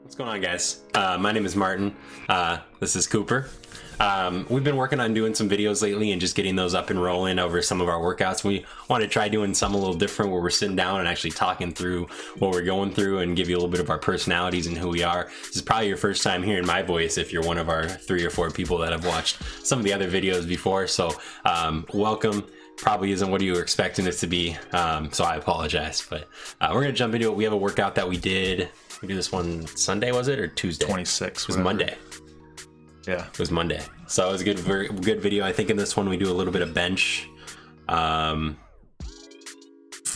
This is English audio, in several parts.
What's going on, guys? My name is Martin. This is Cooper. We've been working on doing some videos lately and just getting those up and rolling over some of our workouts. We want to try doing something a little different where we're sitting down and actually talking through what we're going through and give you a little bit of our personalities and who we are. This is probably your first time hearing my voice if you're one of our 3 or 4 people that have watched some of the other videos before. So welcome. Probably isn't what you were expecting it to be, so I apologize. But we're going to jump into it. We have a workout that we did. We did this one Sunday, was it, or Tuesday? 26. It was Monday. Yeah. It was Monday. So it was a very good video. I think in this one we do a little bit of bench.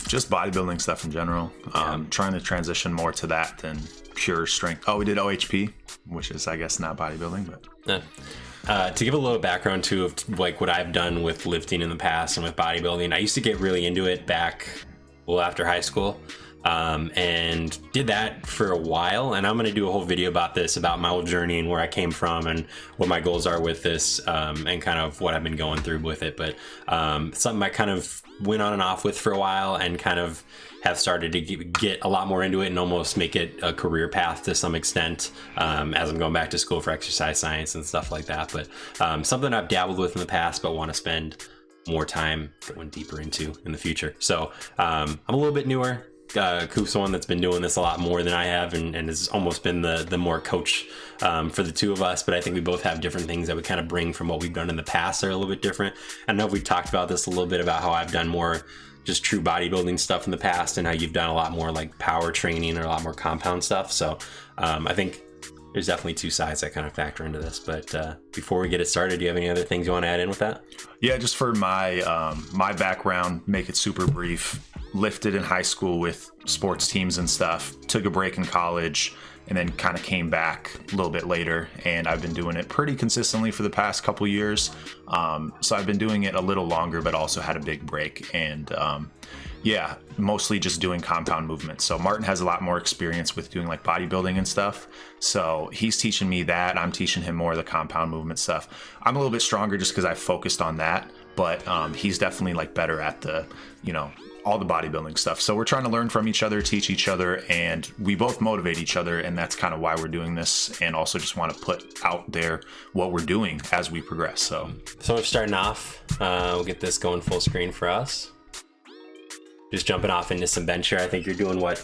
Just bodybuilding stuff in general. Trying to transition more to that than pure strength. Oh, we did OHP, which is, I guess, not bodybuilding, but... To give a little background too of like what I've done with lifting in the past and with bodybuilding, I used to get really into it back after high school, and did that for a while. And I'm going to do a whole video about this, about my whole journey and where I came from and what my goals are with this, and kind of what I've been going through with it. But something I kind of went on and off with for a while and kind of have started to get a lot more into it and almost make it a career path to some extent, as I'm going back to school for exercise science and stuff like that. But something I've dabbled with in the past but want to spend more time going deeper into in the future. So I'm a little bit newer. Coop's the one that's been doing this a lot more than I have, and has almost been the more coach for the two of us. But I think we both have different things that we kind of bring from what we've done in the past that are a little bit different. I don't know if we've talked about this a little bit about how I've done more just true bodybuilding stuff in the past and how you've done a lot more like power training or a lot more compound stuff. So I think there's definitely two sides that kind of factor into this. But before we get it started, do you have any other things you want to add in with that? Yeah, just for my my background, make it super brief. Lifted in high school with sports teams and stuff. Took a break in college and then kind of came back a little bit later. And I've been doing it pretty consistently for the past couple years. So I've been doing it a little longer, but also had a big break. And yeah, mostly just doing compound movements. So Martin has a lot more experience with doing like bodybuilding and stuff. So he's teaching me that. I'm teaching him more of the compound movement stuff. I'm a little bit stronger just because I focused on that. But he's definitely like better at the, all the bodybuilding stuff. So we're trying to learn from each other, teach each other, and we both motivate each other. And that's kind of why we're doing this, and also just want to put out there what we're doing as we progress. So we're starting off. We'll get this going full screen for us. Just jumping off into some bench here. I think you're doing what?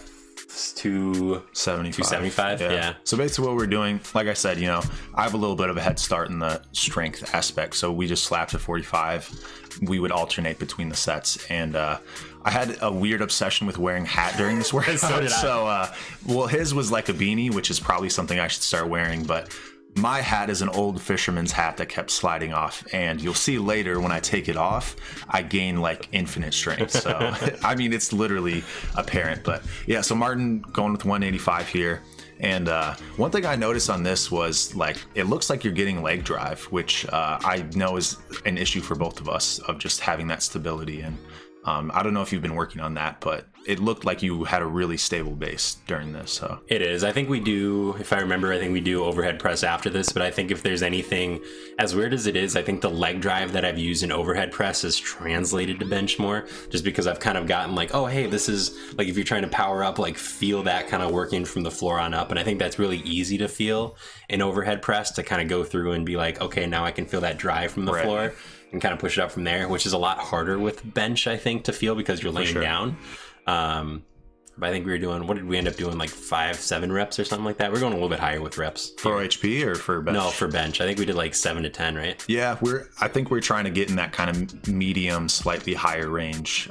275. Yeah. So basically what we're doing, like I said, I have a little bit of a head start in the strength aspect. So we just slapped to 45. We would alternate between the sets. And I had a weird obsession with wearing a hat during this workout. So did I. So his was like a beanie, which is probably something I should start wearing. But my hat is an old fisherman's hat that kept sliding off. And you'll see later when I take it off, I gain like infinite strength. So, I mean, it's literally apparent. But yeah, so Martin going with 185 here. And one thing I noticed on this was like, it looks like you're getting leg drive, which I know is an issue for both of us of just having that stability. And I don't know if you've been working on that, but it looked like you had a really stable base during this. So it is. I think we do, if I remember, I think we do overhead press after this. But I think if there's anything, as weird as it is, I think the leg drive that I've used in overhead press is translated to bench more, just because I've kind of gotten like, oh, hey, this is like if you're trying to power up, like feel that kind of working from the floor on up. And I think that's really easy to feel in overhead press, to kind of go through and be like, okay, now I can feel that drive from the floor and kind of push it up from there, which is a lot harder with bench, I think, to feel because you're laying down. But I think we were doing, what did we end up doing, like 5-7 reps or something like that? We're going a little bit higher with reps. For OHP or for bench? No, for bench. I think we did like 7 to 10, right? Yeah, I think we're trying to get in that kind of medium, slightly higher range.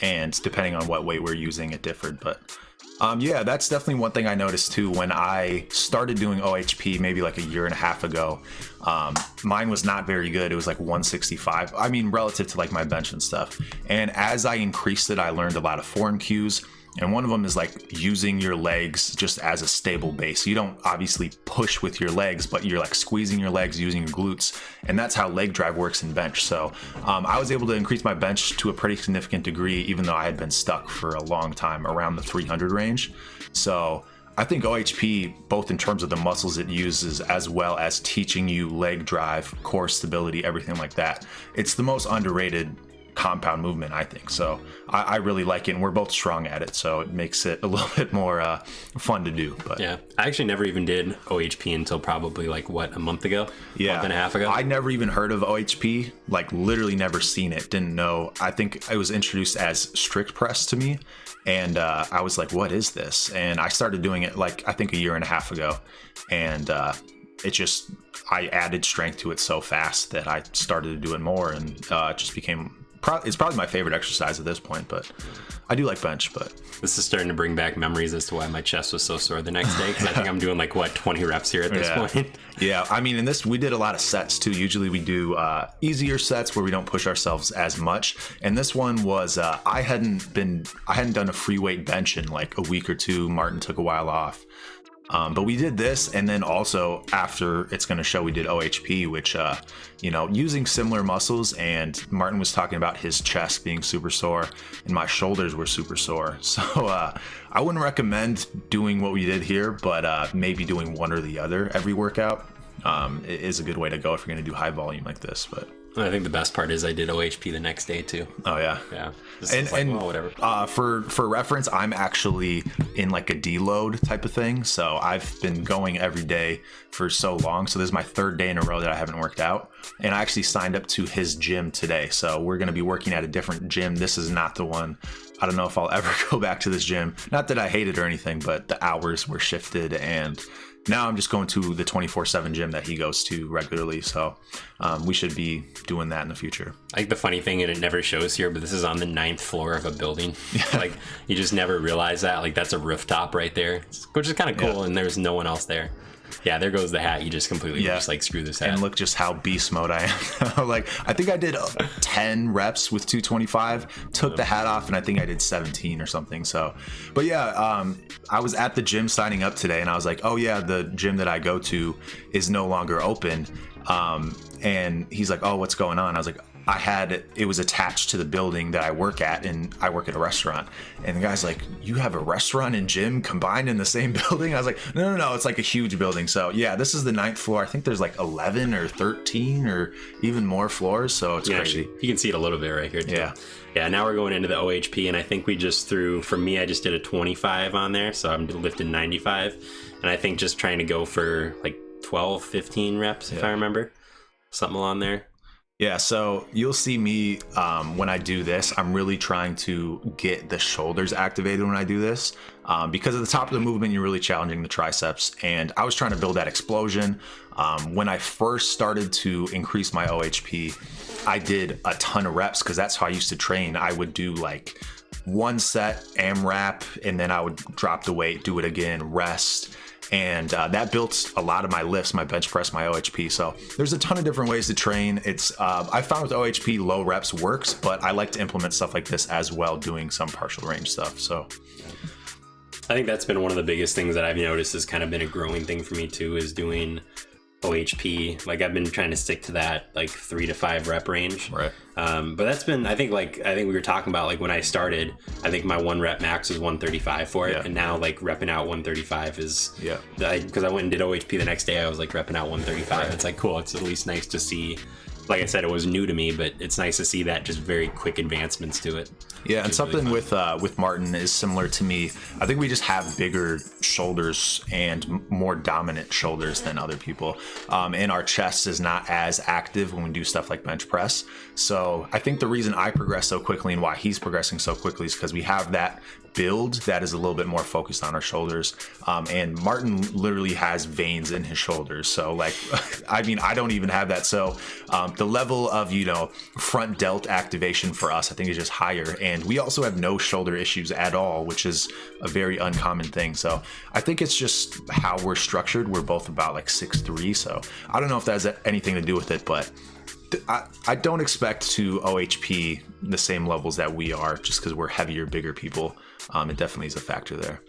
And depending on what weight we're using, it differed. But yeah, that's definitely one thing I noticed too when I started doing OHP maybe like a year and a half ago. Mine was not very good. It was like 165. I mean, relative to like my bench and stuff. And as I increased it, I learned a lot of foreign cues. And one of them is like using your legs just as a stable base. You don't obviously push with your legs, but you're like squeezing your legs using your glutes. And that's how leg drive works in bench. So I was able to increase my bench to a pretty significant degree, even though I had been stuck for a long time around the 300 range. So I think OHP, both in terms of the muscles it uses, as well as teaching you leg drive, core stability, everything like that, it's the most underrated compound movement, I think. So I really like it, and we're both strong at it, so it makes it a little bit more fun to do. But yeah, I actually never even did OHP until probably like a month ago, month and a half ago. I never even heard of OHP, like literally never seen it, didn't know. I think it was introduced as strict press to me, and I was like, what is this? And I started doing it like I think a year and a half ago, and I added strength to it so fast that I started to do it more, and it just became it's probably my favorite exercise at this point. But I do like bench. But this is starting to bring back memories as to why my chest was so sore the next day, because I think I'm doing like 20 reps here at this point. Yeah, I mean, in this we did a lot of sets too. Usually we do easier sets where we don't push ourselves as much, and this one was I hadn't done a free weight bench in like a week or two. Martin took a while off. But we did this, and then also after it's going to show, we did OHP, which, using similar muscles. And Martin was talking about his chest being super sore and my shoulders were super sore. So I wouldn't recommend doing what we did here, but maybe doing one or the other every workout is a good way to go if you're going to do high volume like this. But I think the best part is I did OHP the next day too. Oh yeah, yeah. Whatever. For reference, I'm actually in like a deload type of thing. So I've been going every day for so long. So this is my third day in a row that I haven't worked out, and I actually signed up to his gym today. So we're going to be working at a different gym. This is not the one. I don't know if I'll ever go back to this gym. Not that I hate it or anything, but the hours were shifted, and now I'm just going to the 24/7 gym that he goes to regularly. So we should be doing that in the future. Like the funny thing, and it never shows here, but this is on the 9th floor of a building. Like you just never realize that. Like that's a rooftop right there, which is kind of cool. And there's no one else there. Yeah, there goes the hat. You just completely just like screw this hat. And look just how beast mode I am. Like I think I did 10 reps with 225, took the hat off, and I think I did 17 or something. So, but yeah, I was at the gym signing up today, and I was like, oh yeah, the gym that I go to is no longer open. And he's like, oh, what's going on? I was like, it was attached to the building that I work at, and I work at a restaurant. And the guy's like, you have a restaurant and gym combined in the same building? I was like, no, it's like a huge building. So yeah, this is the 9th floor. I think there's like 11 or 13 or even more floors. So it's crazy. You can see it a little bit right here too. Yeah, now we're going into the OHP, and I think we just for me, I just did a 25 on there. So I'm lifting 95. And I think just trying to go for like 12, 15 reps, if I remember. Something along there. Yeah, so you'll see me when I do this, I'm really trying to get the shoulders activated when I do this, because at the top of the movement, you're really challenging the triceps, and I was trying to build that explosion. When I first started to increase my OHP, I did a ton of reps because that's how I used to train. I would do like one set AMRAP, and then I would drop the weight, do it again, rest. And that built a lot of my lifts, my bench press, my OHP. So there's a ton of different ways to train. It's I found with OHP, low reps works, but I like to implement stuff like this as well, doing some partial range stuff. So I think that's been one of the biggest things that I've noticed has kind of been a growing thing for me too, is doing OHP. Like I've been trying to stick to that like 3 to 5 rep range. Right. But that's been, I think we were talking about like when I started, I think my 1 rep max was 135 for it. Yeah. And now like repping out 135 is, because I went and did OHP the next day, I was like repping out 135. Right. It's like, cool. It's at least nice to see, like I said, it was new to me, but it's nice to see that just very quick advancements to it. Yeah, and something really with Martin is similar to me. I think we just have bigger shoulders and more dominant shoulders than other people. And our chest is not as active when we do stuff like bench press. So I think the reason I progress so quickly and why he's progressing so quickly is because we have that build that is a little bit more focused on our shoulders. And Martin literally has veins in his shoulders. So like, I mean, I don't even have that. So the level of, front delt activation for us, I think is just higher. And we also have no shoulder issues at all, which is a very uncommon thing. So I think it's just how we're structured. We're both about like 6'3". So I don't know if that has anything to do with it, but I don't expect to OHP the same levels that we are just because we're heavier, bigger people. It definitely is a factor there.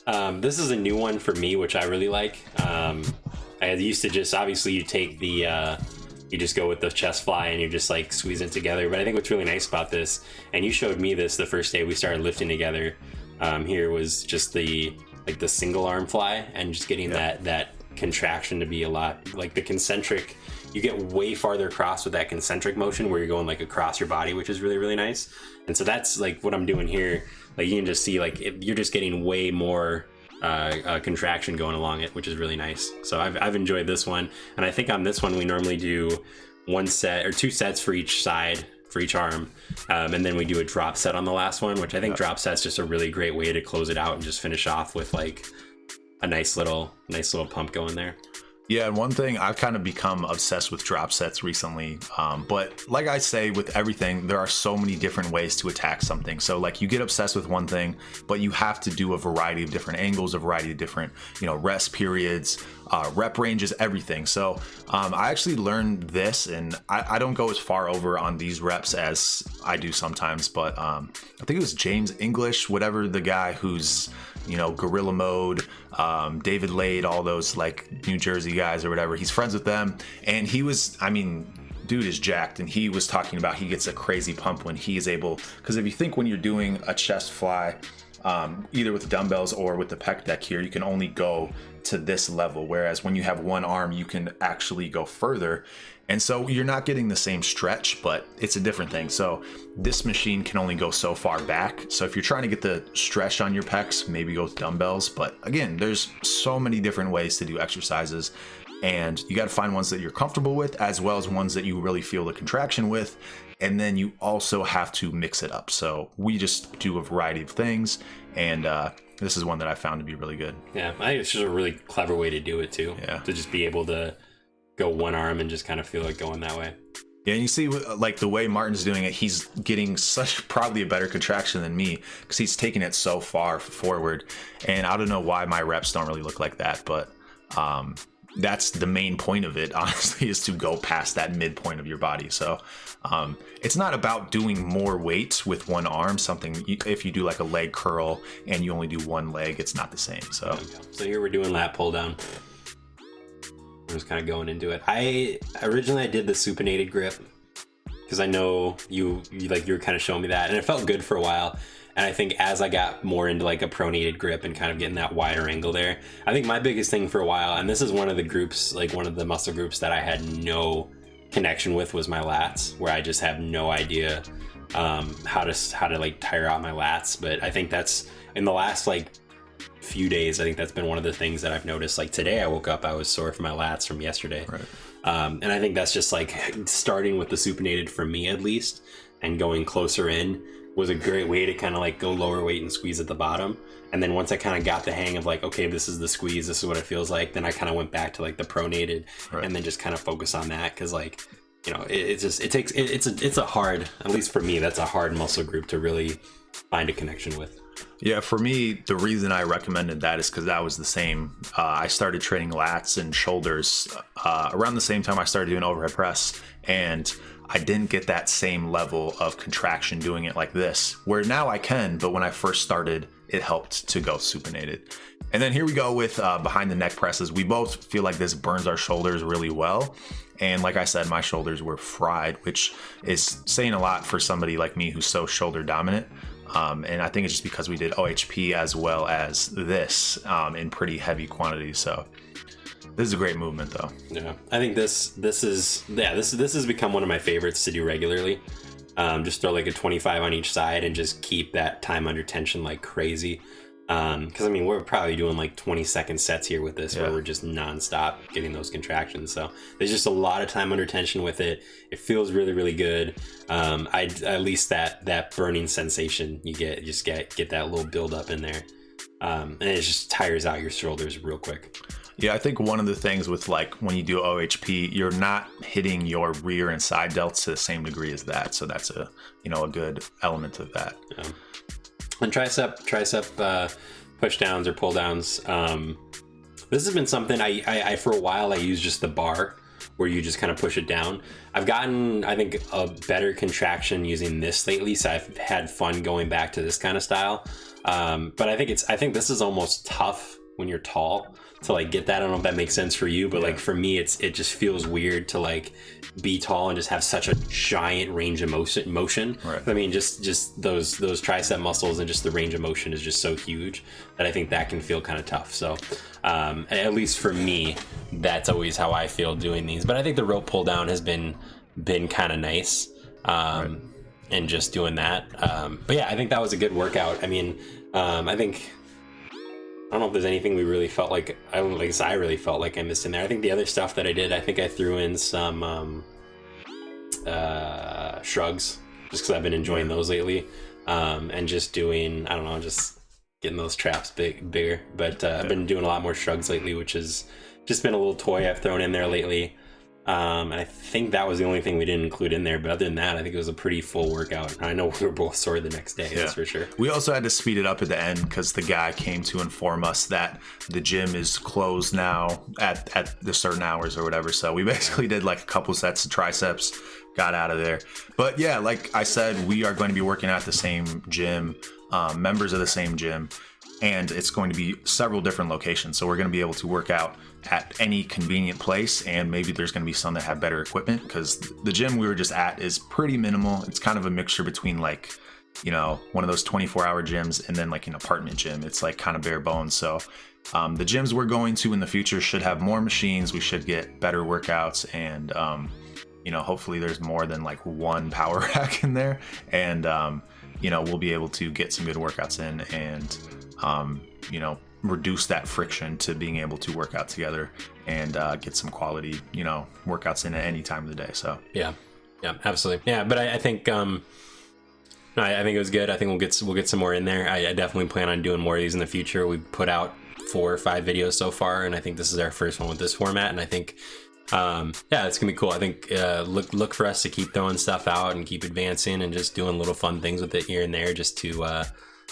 Yeah. This is a new one for me, which I really like. I used to just, obviously you take the, you just go with the chest fly and you're just like squeezing it together. But I think what's really nice about this, and you showed me this the first day we started lifting together, here was just the single arm fly and just getting that contraction to be a lot, like the concentric you get way farther across with that concentric motion where you're going like across your body, which is really, really nice. And so that's like what I'm doing here. Like you can just see like you're just getting way more contraction going along it, which is really nice. So I've enjoyed this one. And I think on this one, we normally do 1 set or 2 sets for each side, for each arm. And then we do a drop set on the last one, which I think drop set's just a really great way to close it out and just finish off with like a nice little pump going there. Yeah, and one thing, I've kind of become obsessed with drop sets recently. But like I say, with everything, there are so many different ways to attack something. So like you get obsessed with one thing, but you have to do a variety of different angles, a variety of different, rest periods, rep ranges, everything. So I actually learned this, and I don't go as far over on these reps as I do sometimes, but I think it was James English, whatever the guy who's, Gorilla Mode, David Lade, all those like New Jersey guys or whatever. He's friends with them, and he was, dude is jacked, and he was talking about he gets a crazy pump when he is able, because if you think when you're doing a chest fly, either with the dumbbells or with the pec deck here, you can only go to this level, whereas when you have one arm, you can actually go further. And so you're not getting the same stretch, but it's a different thing. So this machine can only go so far back. So if you're trying to get the stretch on your pecs, maybe go with dumbbells. But again, there's so many different ways to do exercises, and you got to find ones that you're comfortable with, as well as ones that you really feel the contraction with. And then you also have to mix it up. So we just do a variety of things, and this is one that I found to be really good. Yeah, I think it's just a really clever way to do it too. Yeah. To just be able to go one arm and just kind of feel like going that way. Yeah, and you see like the way Martin's doing it, he's getting such probably a better contraction than me, because he's taking it so far forward. And I don't know why my reps don't really look like that, but that's the main point of it, honestly, is to go past that midpoint of your body. So it's not about doing more weight with one arm. If you do like a leg curl and you only do one leg, it's not the same. So here we're doing lat pull down. I'm just kind of going into it. I originally did the supinated grip because I know you were kind of showing me that, and it felt good for a while. And I think as I got more into like a pronated grip and kind of getting that wider angle there, I think my biggest thing for a while, and this is one of the groups, like one of the muscle groups that I had no connection with, was my lats, where I just have no idea how to like tire out my lats. But I think that's in the last like few days, I think that's been one of the things that I've noticed. Like today I woke up, I was sore from my lats from yesterday. Right. And I think that's just like starting with the supinated for me at least, and going closer in was a great way to kind of like go lower weight and squeeze at the bottom. And then once I kind of got the hang of like, okay, this is the squeeze, this is what it feels like, then I kind of went back to like the pronated, right, and then just kind of focus on that. Cause like, it's a hard, at least for me, that's a hard muscle group to really find a connection with. Yeah, for me, the reason I recommended that is because that was the same. I started training lats and shoulders around the same time I started doing overhead press, and I didn't get that same level of contraction doing it like this, where now I can, but when I first started, it helped to go supinated. And then here we go with behind the neck presses. We both feel like this burns our shoulders really well. And like I said, my shoulders were fried, which is saying a lot for somebody like me who's so shoulder dominant. And I think it's just because we did OHP as well as this in pretty heavy quantities. So this is a great movement, though. Yeah, I think this has become one of my favorites to do regularly. Just throw like a 25 on each side and just keep that time under tension like crazy. Because I mean, we're probably doing like 20-second sets here with this, where we're just nonstop getting those contractions. So there's just a lot of time under tension with it. It feels really, really good. At least that burning sensation you get, get that little build up in there, and it just tires out your shoulders real quick. Yeah, I think one of the things with like when you do OHP, you're not hitting your rear and side delts to the same degree as that. So that's a good element of that. Yeah. And tricep push downs or pull downs. This has been something I for a while I used just the bar, where you just kind of push it down. I've gotten, I think, a better contraction using this lately, so I've had fun going back to this kind of style. But I think this is almost tough when you're tall. to like get that. I don't know if that makes sense for you, but Yeah. like for me, it just feels weird to like be tall and just have such a giant range of motion. Right. I mean, just those tricep muscles and just the range of motion is just so huge that I think that can feel kind of tough. So at least for me, that's always how I feel doing these. But I think the rope pull down has been kind of nice. And just doing that. But yeah, I think that was a good workout. I mean, I think, I don't know if there's anything we really felt like, I really felt like I missed in there. I think the other stuff that I did, I think I threw in some shrugs, just because I've been enjoying those lately. And just doing, I don't know, just getting those traps bigger. But I've been doing a lot more shrugs lately, which has just been a little toy I've thrown in there lately. And I think that was the only thing we didn't include in there. But other than that, I think it was a pretty full workout. I know we were both sore the next day, that's for sure. We also had to speed it up at the end because the guy came to inform us that the gym is closed now at the certain hours or whatever. So we basically did like a couple sets of triceps, got out of there. But yeah, like I said, we are going to be working at the same gym, members of the same gym. And it's going to be several different locations. So we're going to be able to work out at any convenient place. And maybe there's going to be some that have better equipment, because the gym we were just at is pretty minimal. It's kind of a mixture between like, you know, one of those 24-hour gyms and then like an apartment gym. It's like kind of bare bones. So the gyms we're going to in the future should have more machines. We should get better workouts, and, you know, hopefully there's more than like one power rack in there. And, you know, we'll be able to get some good workouts in and, you know, reduce that friction to being able to work out together and get some quality, you know, workouts in at any time of the day. So yeah, absolutely. Yeah, but I think I think it was good. I think we'll get some more in there. I definitely plan on doing more of these in the future. We've put out 4 or 5 videos so far, and I think this is our first one with this format. And I think yeah, it's gonna be cool. I think look for us to keep throwing stuff out and keep advancing and just doing little fun things with it here and there, just to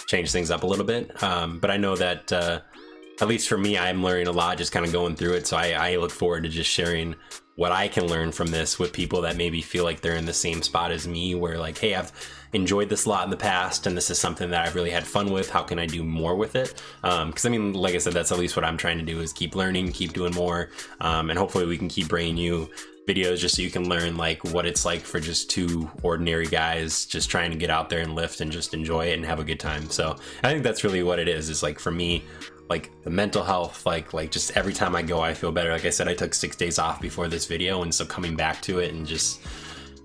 change things up a little bit. But I know that at least for me, I'm learning a lot just kind of going through it. So I look forward to just sharing what I can learn from this with people that maybe feel like they're in the same spot as me, where like, hey, I've enjoyed this a lot in the past and this is something that I've really had fun with. How can I do more with it? Because I mean, like I said, that's at least what I'm trying to do, is keep learning, keep doing more, and hopefully we can keep bringing you videos just so you can learn like what it's like for just 2 ordinary guys just trying to get out there and lift and just enjoy it and have a good time. So I think that's really what it is like for me, like the mental health, like just every time I go I feel better. Like I said, I took 6 days off before this video, and so coming back to it and just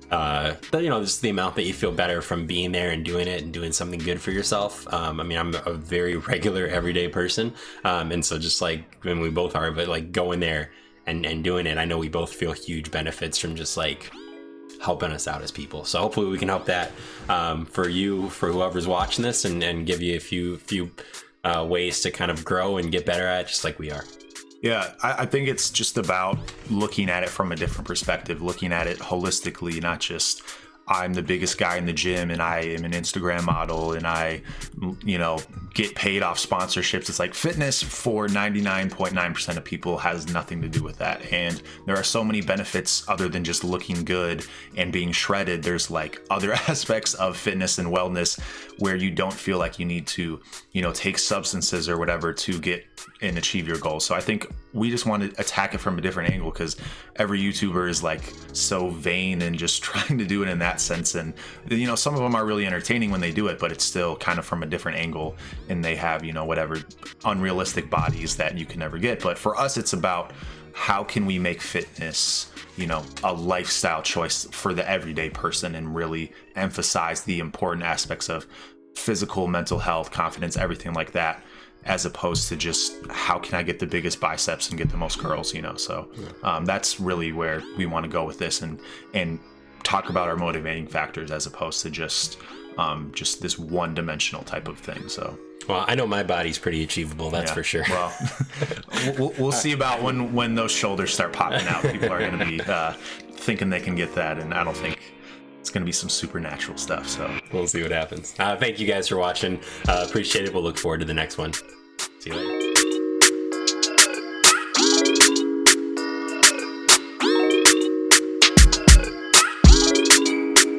you know, just the amount that you feel better from being there and doing it and doing something good for yourself. I mean, I'm a very regular everyday person, and so just like, I mean, we both are, but like going there and doing it, I know we both feel huge benefits from just like helping us out as people. So hopefully we can help that for you, for whoever's watching this, and give you a few ways to kind of grow and get better at it, just like we are. yeah, I think it's just about looking at it from a different perspective, looking at it holistically, not just I'm the biggest guy in the gym and I am an Instagram model and I, you know, get paid off sponsorships. It's like fitness for 99.9% of people has nothing to do with that. And there are so many benefits other than just looking good and being shredded. There's like other aspects of fitness and wellness where you don't feel like you need to, you know, take substances or whatever to get and achieve your goals. So I think we just want to attack it from a different angle, because every YouTuber is like so vain and just trying to do it in that sense. And, you know, some of them are really entertaining when they do it, but it's still kind of from a different angle, and they have, you know, whatever unrealistic bodies that you can never get. But for us, it's about how can we make fitness, you know, a lifestyle choice for the everyday person, and really emphasize the important aspects of physical, mental health, confidence, everything like that, as opposed to just how can I get the biggest biceps and get the most curls, you know. So that's really where we want to go with this, and talk about our motivating factors as opposed to just this one-dimensional type of thing. So well, I know my body's pretty achievable, that's for sure. Well, we'll see about when those shoulders start popping out. People are going to be thinking they can get that, and I don't think it's going to be some supernatural stuff. So we'll see what happens. Thank you guys for watching. Appreciate it. We'll look forward to the next one. See you later.